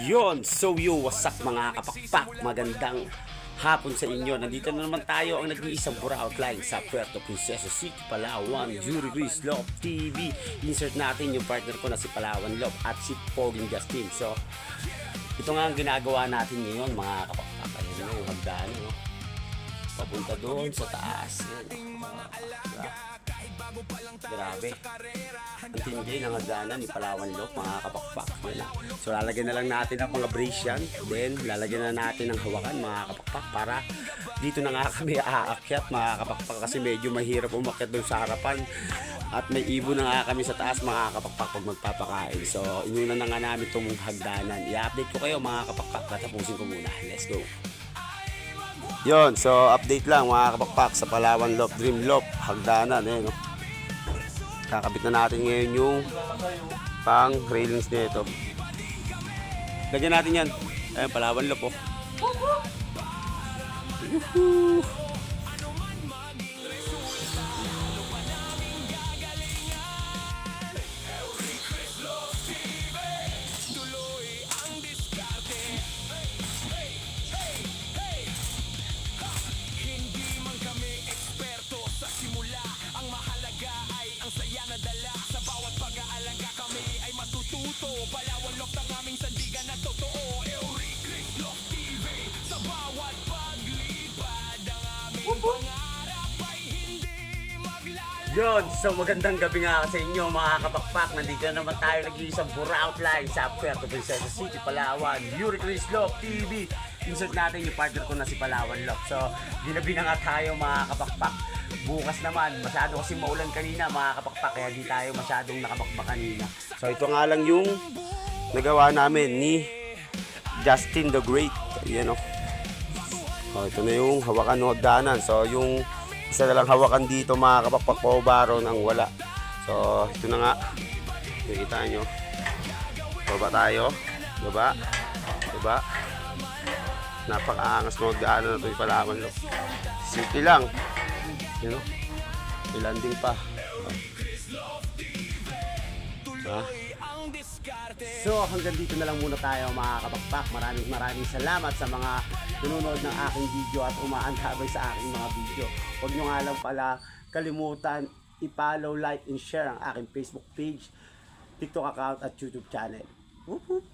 Yon, so yo, what's up mga kapakpak, magandang hapon sa inyo. Nandito na naman tayo ang nag-iisang Bura Outline sa Puerto Princesa City, Palawan, Yuri Grease Love TV. Insert natin yung partner ko na si Palawan Love at si Poging Justin. So, ito nga ang ginagawa natin ngayon mga kapakpak. Ayun na yung hagdan, no? Papunta doon sa taas. Grabe. Ang tindi ng hagdanan ni Palawan Love mga kapakpak. So lalagyan na lang natin ang mga brace yan. Then lalagyan na natin ang hawakan mga kapakpak para dito na nga kami aakyat mga kapakpak kasi medyo mahirap umakyat doon sa harapan. At may ibon na nga kami sa taas mga kapakpak pag magpapakain. So inuna na nga namin itong hagdanan. I-update ko kayo mga kapakpak. Tatapusin ko muna. Let's go. Yon, so update lang mga kapakpak sa Palawan Love Dream Love hagdanan no? Kakabit na natin ngayon yung pang railings nito. Lagyan natin yan. Ayun, Palawan Love oh. Palawan Love ng aming sandigan na totoo. Yuri Grease Love TV. Sa bawat paglipad ang aming pangarap ay hindi maglalayo. Yon, so magandang gabi nga sa inyo mga kapakpak. Nandito na naman tayo nag-iisang Bura Outline sa Puerto Princesa City, Palawan, Yuri Grease Love TV. Insert natin yung partner ko na si Palawan Love. So, ginabi na nga tayo mga kapakpak. Bukas naman, masyado kasi maulan kanina mga kapakpak, kaya di tayo masyadong nakapakpak kanina. So ito nga lang yung nagawa namin ni Justin the Great. Ayan o. So, ito na yung hawakan ng hagdanan. So yung isa na lang hawakan dito mga kapakpak po, baron ang wala. So ito na nga. Nakikita nyo. Baba tayo. Baba. Baba. Napakaangas ng hagdanan na ito yung Palawan Love. City lang. You know, may landing pa. So hanggang dito na lang muna tayo mga kapakpak. Maraming salamat sa mga nanonood ng aking video at umaantabay sa aking mga video. Huwag nyo nga lang pala kalimutan i-follow, like, and share ang aking Facebook page, TikTok account at YouTube channel. Whoop, whoop.